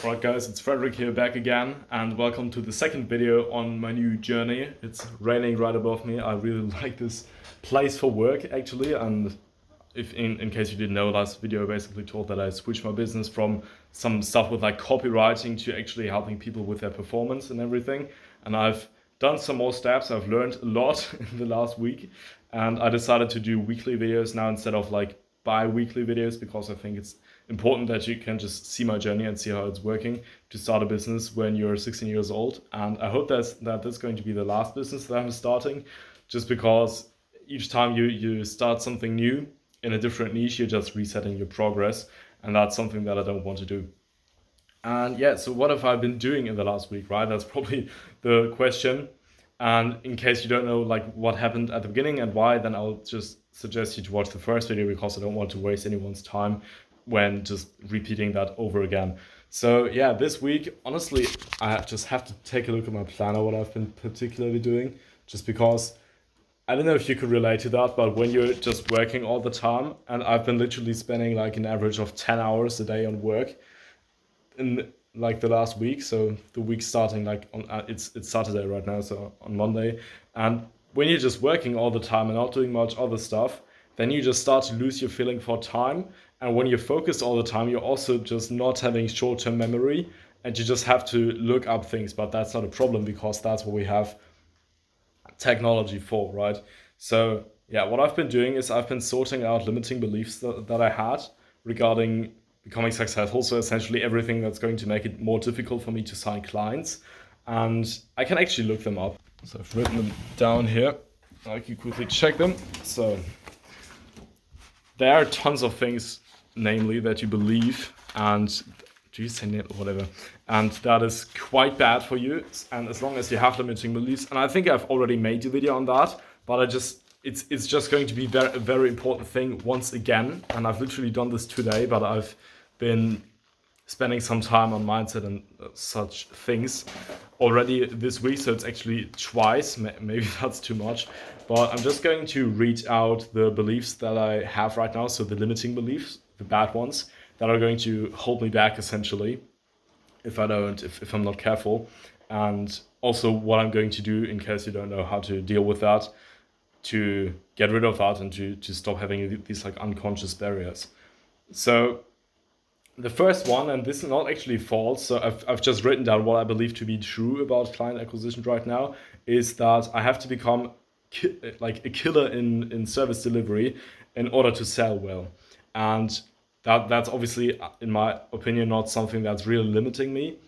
Alright guys, it's Frederick here back again, and welcome to the second video on my new journey. It's raining right above me. I really like this place for work actually, and if in case you didn't know, last video I basically told that I switched my business from some stuff with like copywriting to actually helping people with their performance and everything. And I've done some more steps. I've learned a lot in the last week, and I decided to do weekly videos now instead of like bi-weekly videos, because I think it's important that you can just see my journey and see how it's working to start a business when you're 16 years old. And I hope that's going to be the last business that I'm starting, just because each time you start something new in a different niche, you're just resetting your progress, and that's something that I don't want to do. And yeah, so what have I been doing in the last week, right? That's probably the question. And in case you don't know like what happened at the beginning and why, then I'll just suggest you to watch the first video, because I don't want to waste anyone's time when just repeating that over again. So yeah, this week, honestly, I just have to take a look at my planner, what I've been particularly doing, just because I don't know if you could relate to that, but when you're just working all the time, and I've been literally spending like an average of 10 hours a day on work in like the last week. So the week starting like on it's Saturday right now, so on Monday. And when you're just working all the time and not doing much other stuff, then you just start to lose your feeling for time. And when you're focused all the time, you're also just not having short-term memory, and you just have to look up things. But that's not a problem, because that's what we have technology for, right? So yeah, what I've been doing is I've been sorting out limiting beliefs that I had regarding becoming successful. So essentially everything that's going to make it more difficult for me to sign clients. And I can actually look them up. So I've written them down here. I can quickly check them. So there are tons of things, namely, that you believe, and do you say whatever, and that is quite bad for you. And as long as you have limiting beliefs, and I think I've already made a video on that, but it's just going to be a very important thing once again. And I've literally done this today, but I've been spending some time on mindset and such things already this week, so it's actually twice. Maybe that's too much, but I'm just going to read out the beliefs that I have right now. So the limiting beliefs, the bad ones, that are going to hold me back essentially if I'm not careful, and also what I'm going to do in case you don't know how to deal with that, to get rid of that and to stop having these like unconscious barriers. So the first one, and this is not actually false, so I've just written down what I believe to be true about client acquisition right now, is that I have to become like a killer in service delivery in order to sell well. And that's obviously, in my opinion, not something that's really limiting me,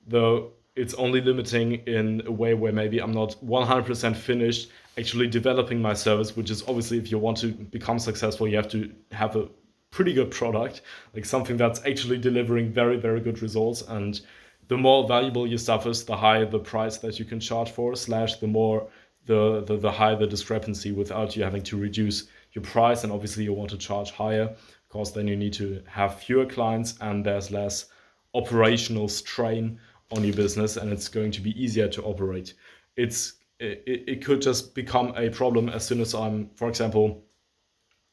though it's only limiting in a way where maybe I'm not 100% finished actually developing my service, which is obviously, if you want to become successful, you have to have a pretty good product, like something that's actually delivering very, very good results. And the more valuable your stuff is, the higher the price that you can charge for, slash the more the higher the discrepancy without you having to reduce your price. And obviously you want to charge higher, because then you need to have fewer clients and there's less operational strain on your business, and it's going to be easier to operate. It could just become a problem as soon as I'm, for example,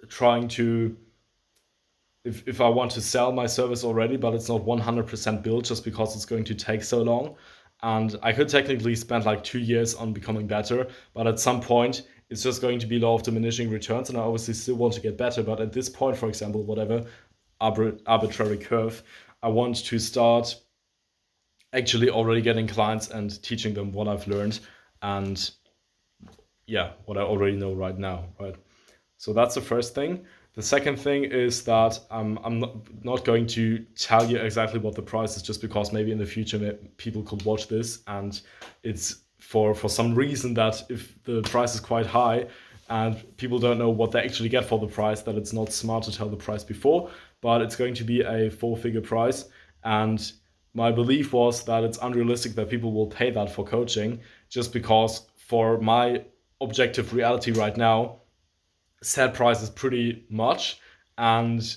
trying to, if I want to sell my service already, but it's not 100% built, just because it's going to take so long. And I could technically spend like 2 years on becoming better, but at some point it's just going to be law of diminishing returns, and I obviously still want to get better. But at this point, for example, whatever arbitrary curve, I want to start actually already getting clients and teaching them what I've learned, and yeah, what I already know right now, right? So that's the first thing. The second thing is that I'm not going to tell you exactly what the price is, just because maybe in the future people could watch this and it's for some reason that if the price is quite high and people don't know what they actually get for the price, that it's not smart to tell the price before, but it's going to be a 4-figure price. And my belief was that it's unrealistic that people will pay that for coaching, just because for my objective reality right now, set price is pretty much, and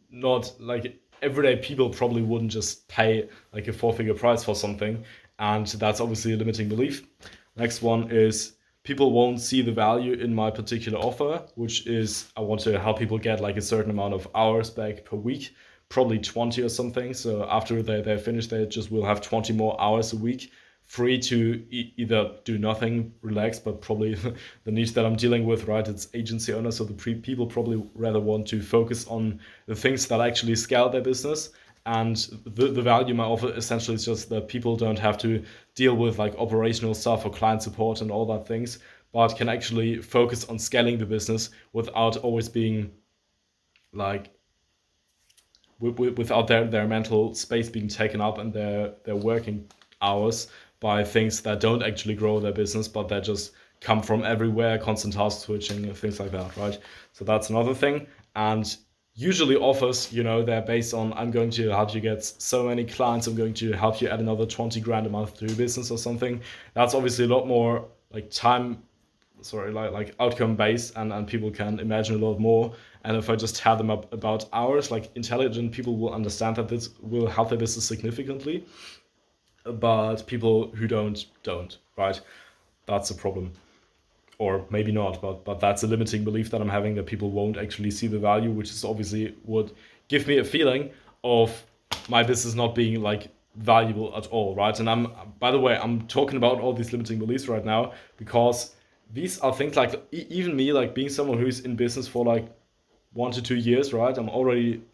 not like everyday people probably wouldn't just pay like a 4-figure price for something, and that's obviously a limiting belief. Next one is people won't see the value in my particular offer, which is I want to help people get like a certain amount of hours back per week, probably 20 or something. So after they finish, they just will have 20 more hours a week free to either do nothing, relax, but probably the niche that I'm dealing with, right? It's agency owners, so the people probably rather want to focus on the things that actually scale their business. And the value my offer essentially is just that people don't have to deal with like operational stuff or client support and all that things, but can actually focus on scaling the business without always being like without their mental space being taken up and their working hours by things that don't actually grow their business, but that just come from everywhere, constant task switching and things like that, right? So that's another thing. And usually offers, you know, they're based on, I'm going to help you get so many clients, I'm going to help you add another 20 grand a month to your business or something. That's obviously a lot more like like outcome based, and people can imagine a lot more. And if I just tell them about hours, like intelligent people will understand that this will help their business significantly, but people who don't, right? That's a problem. Or maybe not, but that's a limiting belief that I'm having, that people won't actually see the value, which is obviously would give me a feeling of my business not being like valuable at all, right? And by the way, I'm talking about all these limiting beliefs right now because these are things like even me, like being someone who's in business for like 1 to 2 years, right?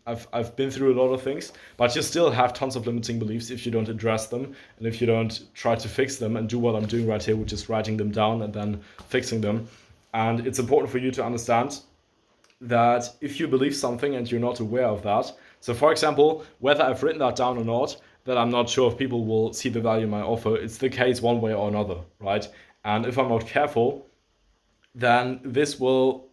I've been through a lot of things, but you still have tons of limiting beliefs if you don't address them and if you don't try to fix them and do what I'm doing right here, which is writing them down and then fixing them. And it's important for you to understand that if you believe something and you're not aware of that, so for example, whether I've written that down or not, that I'm not sure if people will see the value in my offer, it's the case one way or another, right? And if I'm not careful, then this will,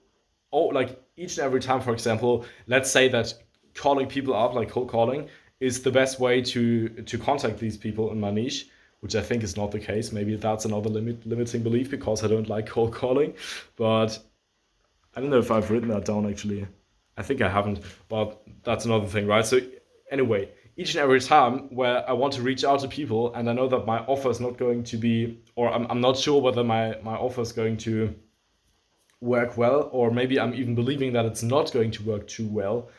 oh, like each and every time, for example, let's say that calling people up, like cold calling, is the best way to contact these people in my niche, which I think is not the case. Maybe that's another limiting belief because I don't like cold calling, but I don't know if I've written that down actually. I think I haven't, but that's another thing, right? So anyway, each and every time where I want to reach out to people and I know that my offer is not going to be, or I'm not sure whether my offer is going to work well, or maybe I'm even believing that it's not going to work too well,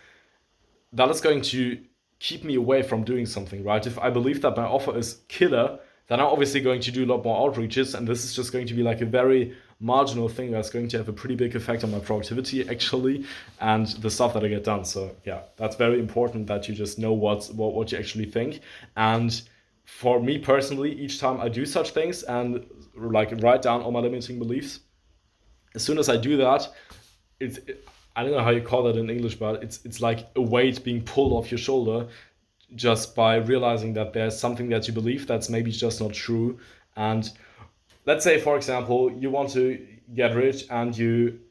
that is going to keep me away from doing something, right? If I believe that my offer is killer, then I'm obviously going to do a lot more outreaches, and this is just going to be like a very marginal thing that's going to have a pretty big effect on my productivity actually, and the stuff that I get done. So yeah, that's very important that you just know what you actually think. And for me personally, each time I do such things and like write down all my limiting beliefs, as soon as I do that, I don't know how you call that in English, but it's like a weight being pulled off your shoulder just by realizing that there's something that you believe that's maybe just not true. And let's say, for example, you want to get rich and you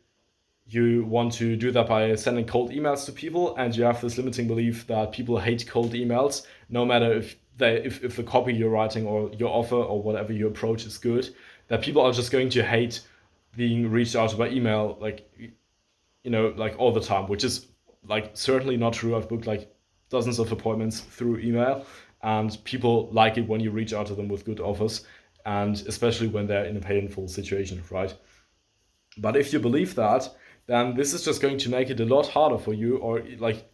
want to do that by sending cold emails to people, and you have this limiting belief that people hate cold emails, no matter if the copy you're writing or your offer or whatever your approach is good, that people are just going to hate being reached out by email, like, you know, like all the time, which is like certainly not true. I've booked like dozens of appointments through email, and people like it when you reach out to them with good offers, and especially when they're in a painful situation, right? But if you believe that, then this is just going to make it a lot harder for you, or like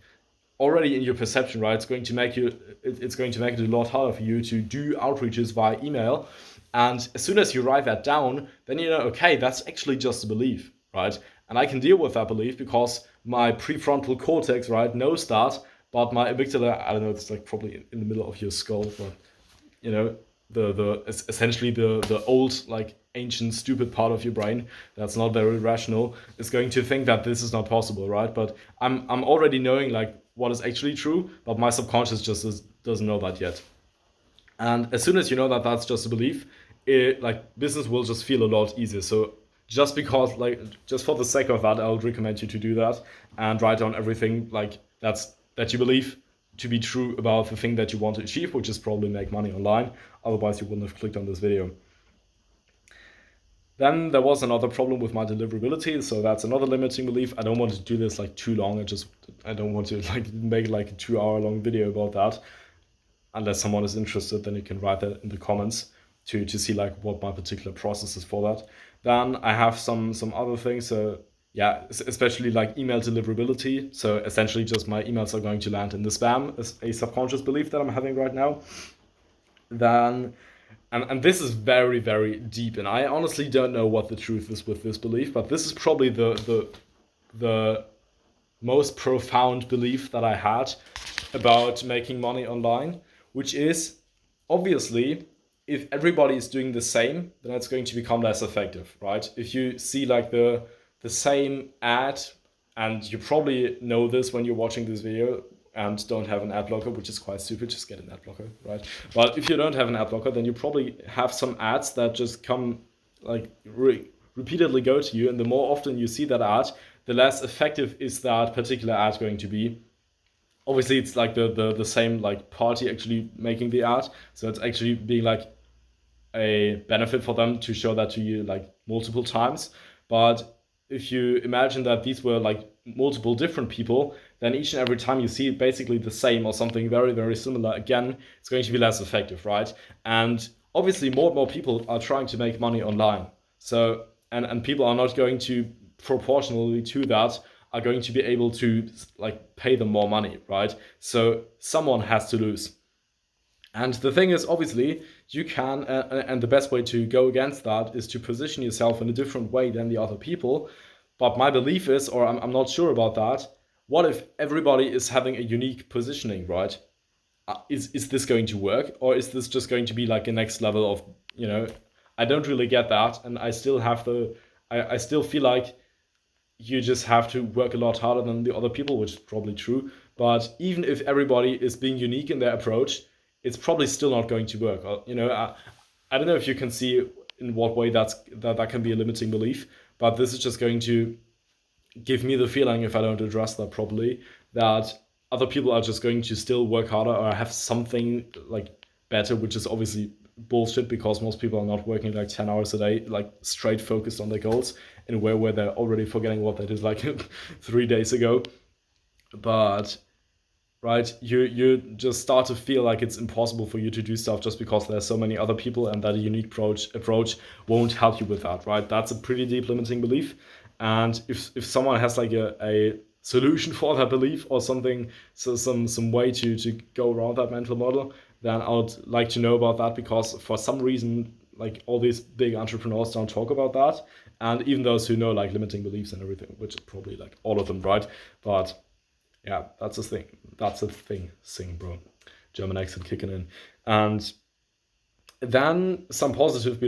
already in your perception, right? It's going to make it a lot harder for you to do outreaches via email. And as soon as you write that down, then you know, okay, that's actually just a belief, right? And I can deal with that belief because my prefrontal cortex, right, knows that, but my amygdala, I don't know, it's like probably in the middle of your skull, but you know, essentially the old, like ancient stupid part of your brain that's not very rational is going to think that this is not possible, right? But I'm already knowing like what is actually true, but my subconscious just doesn't know that yet. And as soon as you know that that's just a belief, like business will just feel a lot easier. So just because, like, just for the sake of that, I would recommend you to do that and write down everything like that you believe to be true about the thing that you want to achieve, which is probably make money online. Otherwise, you wouldn't have clicked on this video. Then there was another problem with my deliverability, so that's another limiting belief. I don't want to do this like too long. I don't want to like make like a 2 hour long video about that. Unless someone is interested, then you can write that in the comments to see like what my particular process is for that. Then I have some other things. So yeah, especially like email deliverability. So essentially just my emails are going to land in the spam is a subconscious belief that I'm having right now. Then, and this is very, very deep, and I honestly don't know what the truth is with this belief, but this is probably the most profound belief that I had about making money online, which is obviously if everybody is doing the same, then it's going to become less effective, right? If you see like the same ad, and you probably know this when you're watching this video and don't have an ad blocker, which is quite stupid, just get an ad blocker, right? But if you don't have an ad blocker, then you probably have some ads that just come like repeatedly go to you, and the more often you see that ad, the less effective is that particular ad going to be. Obviously it's like the same like party actually making the ad, so it's actually being like a benefit for them to show that to you like multiple times. But if you imagine that these were like multiple different people, then each and every time you see basically the same or something very, very similar again, it's going to be less effective, right? And obviously more and more people are trying to make money online. So, and people are not going to, proportionally to that, are going to be able to like pay them more money, right? So someone has to lose. And the thing is, obviously, you can, and the best way to go against that is to position yourself in a different way than the other people. But my belief is, or I'm not sure about that, what if everybody is having a unique positioning, right? Is this going to work? Or is this just going to be like a next level of, I don't really get that. And I still have I still feel like you just have to work a lot harder than the other people, which is probably true. But even if everybody is being unique in their approach, it's probably still not going to work. I don't know if you can see in what way that can be a limiting belief, but this is just going to give me the feeling, if I don't address that properly, that other people are just going to still work harder or have something like better, which is obviously bullshit because most people are not working like 10 hours a day, like straight focused on their goals in a way where they're already forgetting what they did like 3 days ago. But right, you just start to feel like it's impossible for you to do stuff just because there's so many other people, and that a unique approach won't help you with that, right? That's a pretty deep limiting belief. And if someone has like a solution for that belief or something, so some way to go around that mental model, then I would like to know about that, because for some reason like all these big entrepreneurs don't talk about that, and even those who know like limiting beliefs and everything, which is probably like all of them, right? But yeah, that's a thing. That's a thing. Sing, bro. German accent kicking in. And then some positive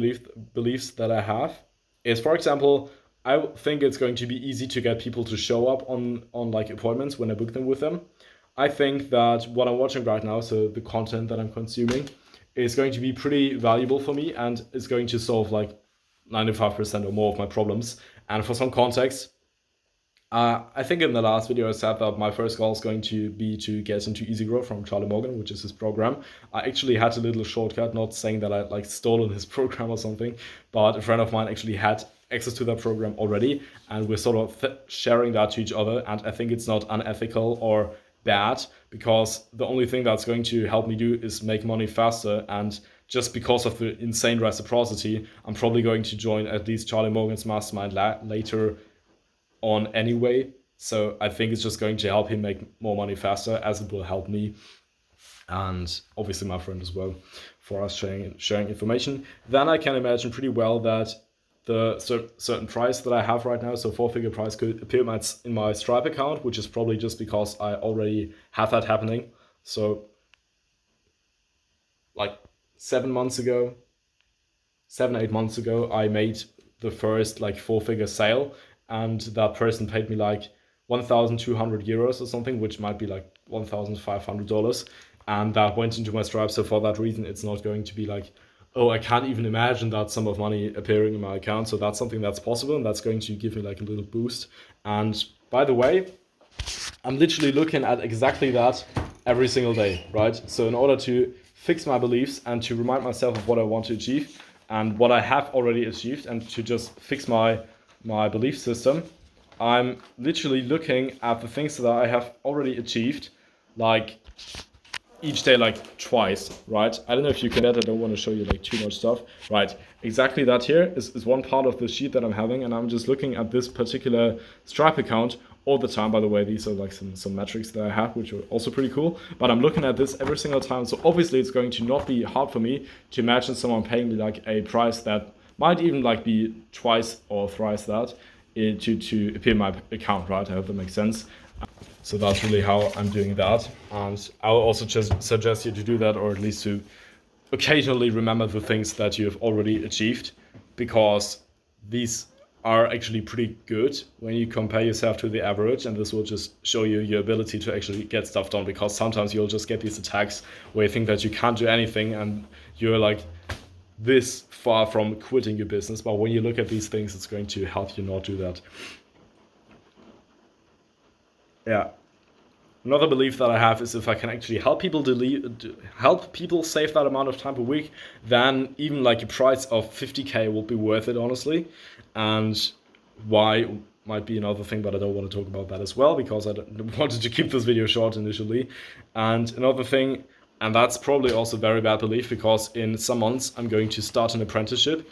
beliefs that I have is, for example, I think it's going to be easy to get people to show up on like appointments when I book them with them. I think that what I'm watching right now, so the content that I'm consuming, is going to be pretty valuable for me, and is going to solve like 95% or more of my problems. And for some context, I think in the last video I said that my first goal is going to be to get into Easy Grow from Charlie Morgan, which is his program. I actually had a little shortcut, not saying that I like stolen his program or something, but a friend of mine actually had access to that program already, and we're sort of sharing that to each other. And I think it's not unethical or bad, because the only thing that's going to help me do is make money faster. And just because of the insane reciprocity, I'm probably going to join at least Charlie Morgan's mastermind later on anyway. So I think it's just going to help him make more money faster, as it will help me, and obviously my friend as well, for us sharing information. Then I can imagine pretty well that the certain price that I have right now, so 4-figure price, could appear in my Stripe account, which is probably just because I already have that happening. So like 8 months ago, I made the first like 4-figure sale, and that person paid me like 1,200 euros or something, which might be like $1,500, and that went into my Stripe. So for that reason, it's not going to be like, oh, I can't even imagine that sum of money appearing in my account. So that's something that's possible, and that's going to give me like a little boost. And by the way, I'm literally looking at exactly that every single day, right? So in order to fix my beliefs and to remind myself of what I want to achieve and what I have already achieved, and to just fix my belief system, I'm literally looking at the things that I have already achieved, like each day like twice, right? I don't know if you can, I don't want to show you like too much stuff, right? Exactly that here is one part of the sheet that I'm having, and I'm just looking at this particular Stripe account all the time. By the way, these are like some metrics that I have, which are also pretty cool, but I'm looking at this every single time. So obviously it's going to not be hard for me to imagine someone paying me like a price that might even like be twice or thrice that to appear in my account, right? I hope that makes sense. So that's really how I'm doing that. And I'll also just suggest you to do that, or at least to occasionally remember the things that you have already achieved, because these are actually pretty good when you compare yourself to the average, and this will just show you your ability to actually get stuff done, because sometimes you'll just get these attacks where you think that you can't do anything and you're like this far from quitting your business. But when you look at these things, it's going to help you not do that. Yeah. Another belief that I have is if I can actually help people save that amount of time per week, then even like a price of 50K will be worth it, honestly. And why might be another thing, but I don't want to talk about that as well, because I wanted to keep this video short initially. And another thing, and that's probably also a very bad belief, because in some months I'm going to start an apprenticeship,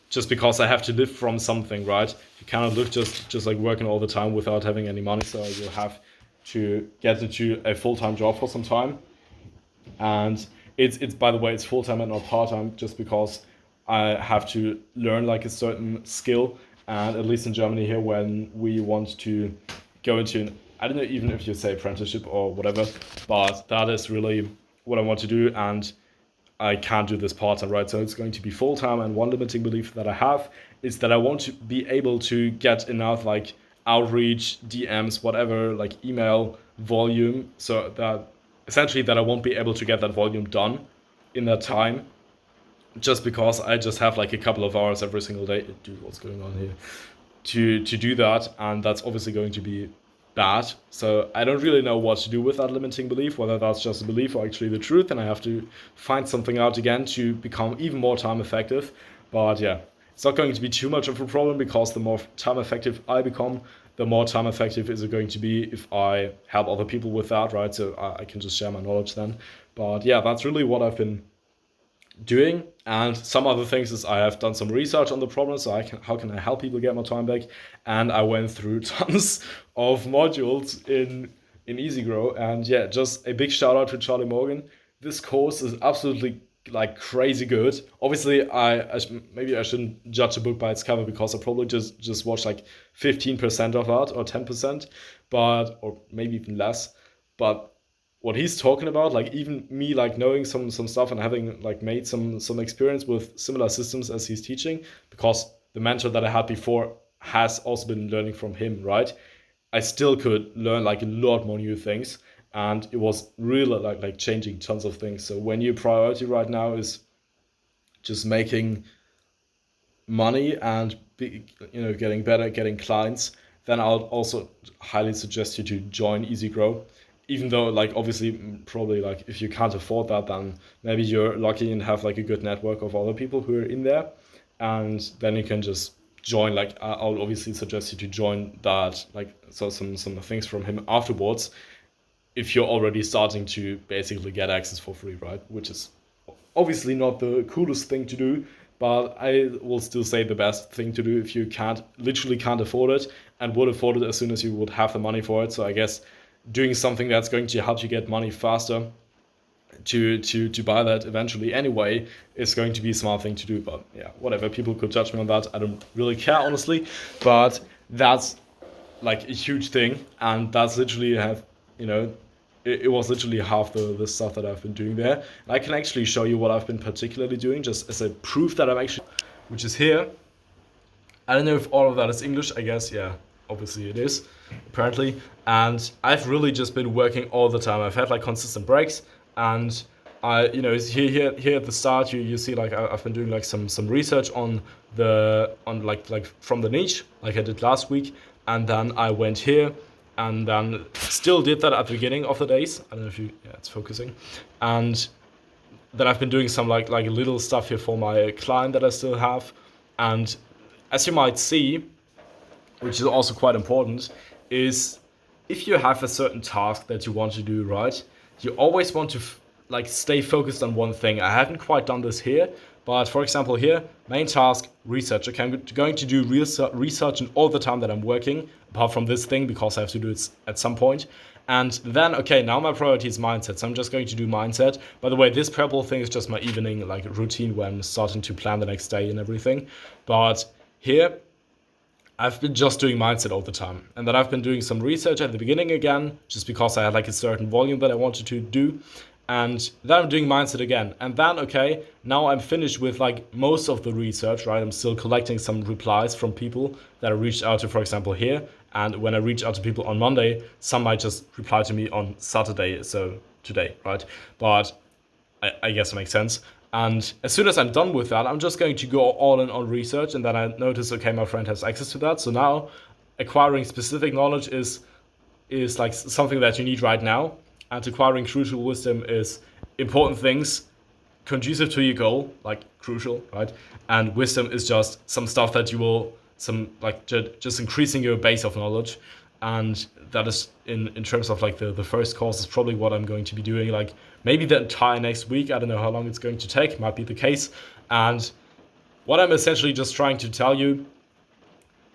just because I have to live from something, right? You cannot live just like working all the time without having any money, so you'll have to get into a full-time job for some time. And it's by the way, it's full-time and not part-time, just because I have to learn like a certain skill. And at least in Germany here, when we want to go into I don't know even if you say apprenticeship or whatever, but that is really what I want to do, and I can't do this part-time, right? So it's going to be full-time. And one limiting belief that I have is that I want to be able to get enough like outreach, DMs, whatever, like email volume, so that essentially that I won't be able to get that volume done in that time, just because I just have like a couple of hours every single day. Dude, what's going on here? To do that, and that's obviously going to be bad. So I don't really know what to do with that limiting belief, whether that's just a belief or actually the truth, and I have to find something out again to become even more time effective. But yeah, it's not going to be too much of a problem, because the more time effective I become, the more time effective is it going to be if I help other people with that, right? So I can just share my knowledge then. But yeah, that's really what I've been doing. And some other things is I have done some research on the problem, so how can I help people get more time back? And I went through tons of modules in EasyGrow. And yeah, just a big shout out to Charlie Morgan. This course is absolutely like crazy good. Obviously, maybe I shouldn't judge a book by its cover, because I probably just watched like 15% of that or 10%, or maybe even less. But what he's talking about, like even me like knowing some stuff and having like made some experience with similar systems as he's teaching, because the mentor that I had before has also been learning from him, right? I still could learn like a lot more new things. And it was really like changing tons of things. So when your priority right now is just making money and getting better, getting clients, then I'll also highly suggest you to join EasyGrow. Even though like obviously probably like if you can't afford that, then maybe you're lucky and have like a good network of other people who are in there, and then you can just join. Like I'll obviously suggest you to join that, like so some things from him afterwards, if you're already starting to basically get access for free, right? Which is obviously not the coolest thing to do, but I will still say the best thing to do if you literally can't afford it, and would afford it as soon as you would have the money for it. So I guess doing something that's going to help you get money faster to buy that eventually anyway is going to be a smart thing to do. But yeah, whatever, people could judge me on that. I don't really care, honestly, but that's like a huge thing, and that's literally it was literally half the stuff that I've been doing there. And I can actually show you what I've been particularly doing, just as a proof that I'm actually, which is here. I don't know if all of that is English, I guess, yeah, obviously it is, apparently. And I've really just been working all the time. I've had like consistent breaks, and I, here at the start, you see like I've been doing like some research on like from the niche, like I did last week. And then I went here, and then still did that at the beginning of the days. I don't know if it's focusing. And then I've been doing some like little stuff here for my client that I still have. And as you might see, which is also quite important, is if you have a certain task that you want to do, right, you always want to like stay focused on one thing. I haven't quite done this here, but for example here, main task, research. Okay, I'm going to do research in all the time that I'm working, apart from this thing, because I have to do it at some point. And then, okay, now my priority is mindset, so I'm just going to do mindset. By the way, this purple thing is just my evening like routine when I'm starting to plan the next day and everything. But here, I've been just doing mindset all the time. And then I've been doing some research at the beginning again, just because I had like a certain volume that I wanted to do. And then I'm doing mindset again. And then, okay, now I'm finished with like most of the research, right? I'm still collecting some replies from people that I reached out to, for example, here. And when I reach out to people on Monday, some might just reply to me on Saturday, so today, right? But I guess it makes sense. And as soon as I'm done with that, I'm just going to go all in on research. And then I notice, okay, my friend has access to that. So now acquiring specific knowledge is like something that you need right now. And acquiring crucial wisdom is important things conducive to your goal, like crucial, right? And wisdom is just some stuff that you will, just increasing your base of knowledge. And that is in terms of like the first course is probably what I'm going to be doing, like maybe the entire next week. I don't know how long it's going to take, might be the case. And what I'm essentially just trying to tell you,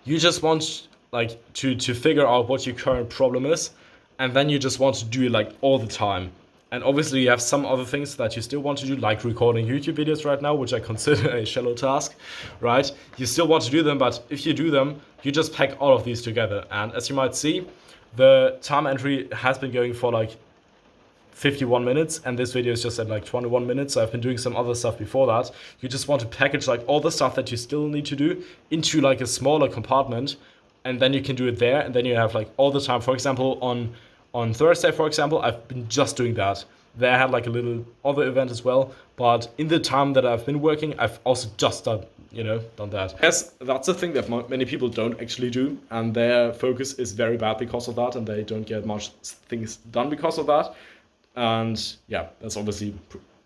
you just want like to figure out what your current problem is, and then you just want to do it like all the time. And obviously you have some other things that you still want to do, like recording YouTube videos right now, which I consider a shallow task, right? You still want to do them, but if you do them, you just pack all of these together. And as you might see, the time entry has been going for like 51 minutes, and this video is just at like 21 minutes. So I've been doing some other stuff before that. You just want to package like all the stuff that you still need to do into like a smaller compartment, and then you can do it there, and then you have like all the time. For example, on Thursday, for example, I've been just doing that. There I had like a little other event as well, but in the time that I've been working, I've also just done that. Yes, that's a thing that many people don't actually do, and their focus is very bad because of that, and they don't get much things done because of that. And yeah, that's obviously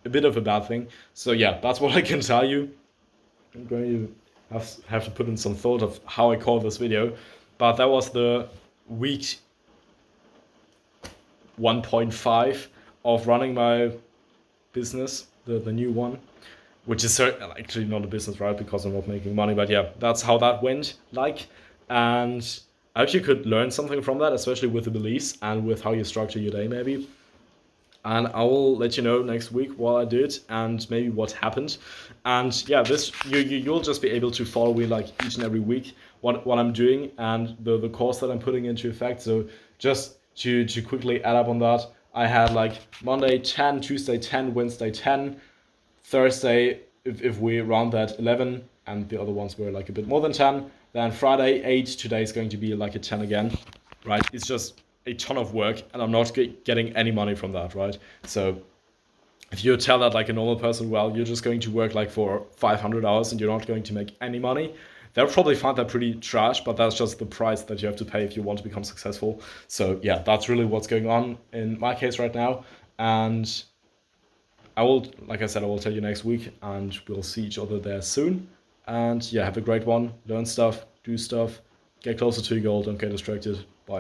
a bit of a bad thing. So yeah, that's what I can tell you. I'm going to have to put in some thought of how I call this video, but that was the week 1.5 of running my business, the new one, which is actually not a business, right? Because I'm not making money, but yeah, that's how that went like. And I hope you could learn something from that, especially with the beliefs and with how you structure your day maybe. And I will let you know next week what I did and maybe what happened. And yeah, this you'll just be able to follow me like each and every week what I'm doing and the course that I'm putting into effect. So just to quickly add up on that, I had like Monday 10, Tuesday 10, Wednesday 10, Thursday, if we round that 11, and the other ones were like a bit more than 10, then Friday 8, today is going to be like a 10 again, right? It's just a ton of work, and I'm not getting any money from that, right? So if you tell that like a normal person, well, you're just going to work like for 500 hours and you're not going to make any money, they'll probably find that pretty trash, but that's just the price that you have to pay if you want to become successful. So yeah, that's really what's going on in my case right now. And I will, like I said, I will tell you next week, and we'll see each other there soon. And yeah, have a great one. Learn stuff, do stuff, get closer to your goal, don't get distracted. Bye.